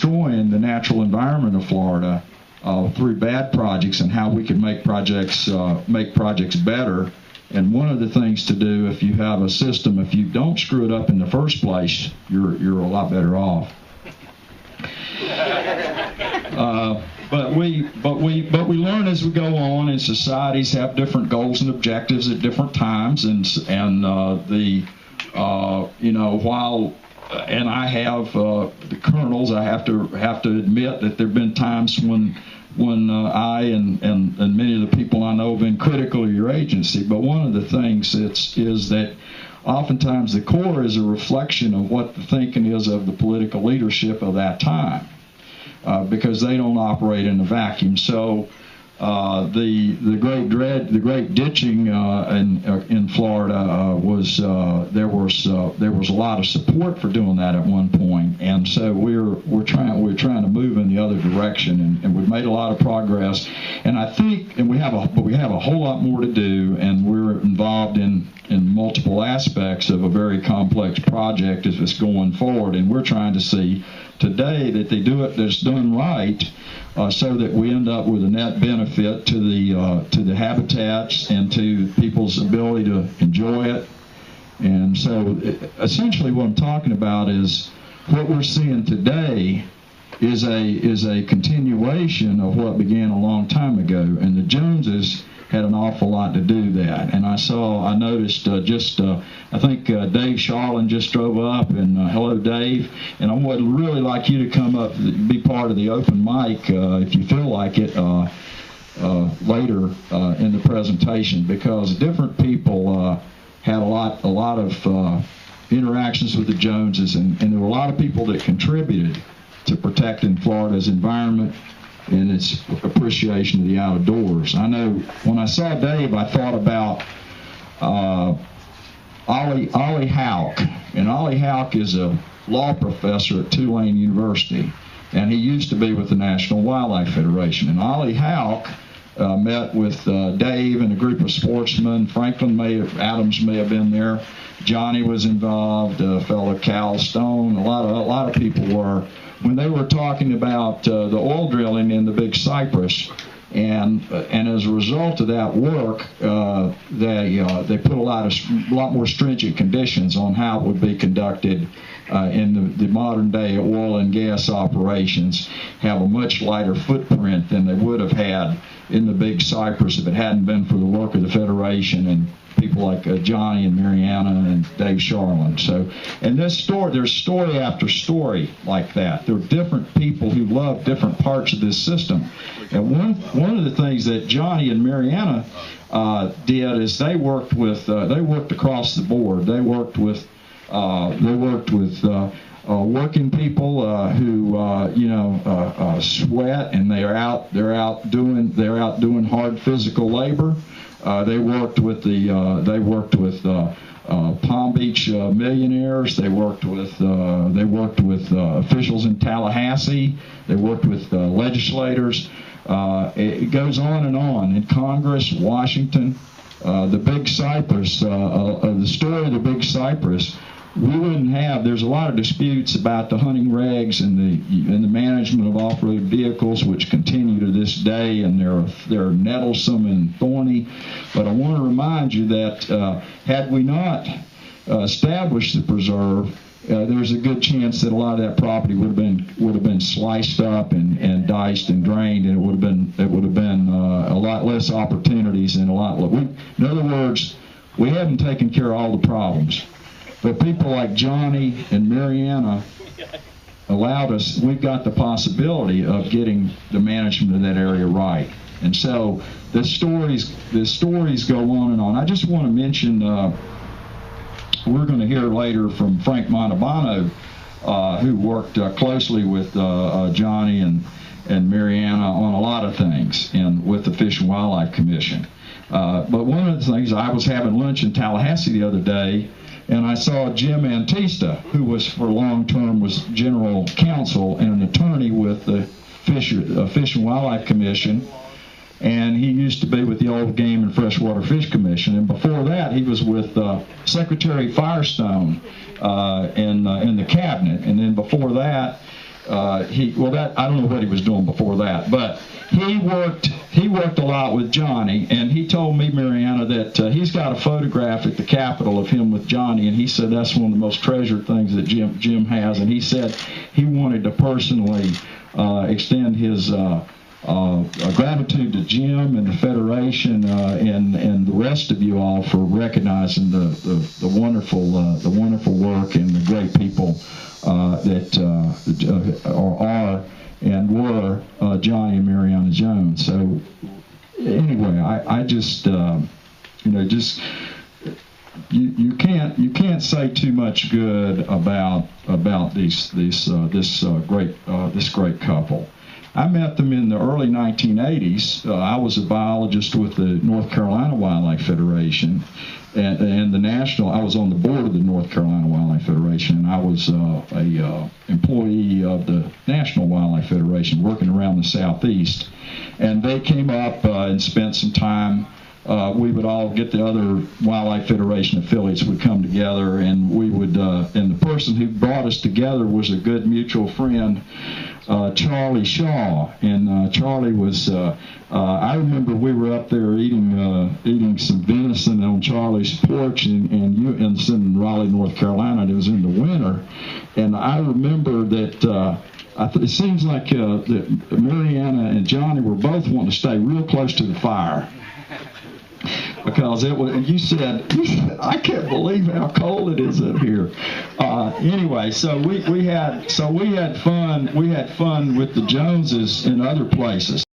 destroying the natural environment of Florida through bad projects, and how we could make projects better. And one of the things to do, if you have a system, if you don't screw it up in the first place, you're a lot better off. But we learn as we go on, and societies have different goals and objectives at different times, and I have the colonels. I have to admit that there've been times when I and many of the people I know have been critical of your agency. But one of the things is that oftentimes the Corps is a reflection of what the thinking is of the political leadership of that time, because they don't operate in a vacuum. So the great ditching in Florida there was a lot of support for doing that at one point, and so we're trying to move in the other direction, and we've made a lot of progress, and I think we have a whole lot more to do, and we're involved in multiple aspects of a very complex project as it's going forward, and we're trying to see today that they do it that's done right, so that we end up with a net benefit to the habitats and to people's ability to enjoy it. And so essentially what I'm talking about is what we're seeing today is a continuation of what began a long time ago, and the Joneses had an awful lot to do that. And I noticed I think Dave Sharlin just drove up, and hello Dave, and I would really like you to come up, be part of the open mic if you feel like it later in the presentation, because different people had a lot of interactions with the Joneses, and there were a lot of people that contributed to protecting Florida's environment and its appreciation of the outdoors. I know when I saw Dave, I thought about Ollie Houck, and Ollie Houck is a law professor at Tulane University, and he used to be with the National Wildlife Federation. And Ollie Houck met with Dave and a group of sportsmen. Adams may have been there. Johnny was involved. A fellow Cal Stone. A lot of people were, when they were talking about the oil drilling in the Big Cypress, and as a result of that work, they put a lot more stringent conditions on how it would be conducted in the modern day oil and gas operations. Have a much lighter footprint than they would have had in the Big Cypress if it hadn't been for the work of the Federation and people like Johnny and Mariana and Dave Sharlin. So, and there's story after story like that. There are different people who love different parts of this system. And one of the things that Johnny and Mariana did is they worked across the board. They worked with working people who sweat, and they're out doing hard physical labor. They worked with Palm Beach millionaires. They worked with officials in Tallahassee. They worked with legislators. It goes on in Congress, Washington. The Big Cypress, the story of the Big Cypress, we wouldn't have. There's a lot of disputes about the hunting regs and the management of off-road vehicles, which continue to this day, and they're nettlesome and thorny. But I want to remind you that had we not established the preserve, there's a good chance that a lot of that property would have been sliced up and diced and drained, and it would have been a lot less opportunities and in other words, we haven't taken care of all the problems. But people like Johnny and Mariana allowed us, we've got the possibility of getting the management of that area right. And so the stories go on and on. I just want to mention, we're going to hear later from Frank Montalbano, who worked closely with Johnny and Mariana on a lot of things and with the Fish and Wildlife Commission. But one of the things, I was having lunch in Tallahassee the other day, and I saw Jim Antista, who was for long term was general counsel and an attorney with the Fish and Wildlife Commission, and he used to be with the Old Game and Freshwater Fish Commission, and before that he was with Secretary Firestone in the cabinet, and then before that that I don't know what he was doing before that, but he worked a lot with Johnny, and he told me, Mariana, that he's got a photograph at the Capitol of him with Johnny, and he said that's one of the most treasured things that Jim has, and he said he wanted to personally extend his gratitude to Jim and the Federation and the rest of you all for recognizing the wonderful work and the great people that are and were Johnny and Mariana Jones. So anyway, I just you can't say too much good about this great couple. I met them in the early 1980s. I was a biologist with the North Carolina Wildlife Federation, and the national. I was on the board of the North Carolina Wildlife Federation, and I was a employee of the National Wildlife Federation, working around the Southeast. And they came up and spent some time. We would all get the other Wildlife Federation affiliates would come together, and we would. And the person who brought us together was a good mutual friend, Charlie Shaw. And Charlie was. I remember we were up there eating some venison on Charlie's porch in Raleigh, North Carolina. And it was in the winter, and I remember that. It seems like that Mariana and Johnny were both wanting to stay real close to the fire. Because it was, and you said, I can't believe how cold it is up here. Anyway, so we had fun with the Joneses in other places.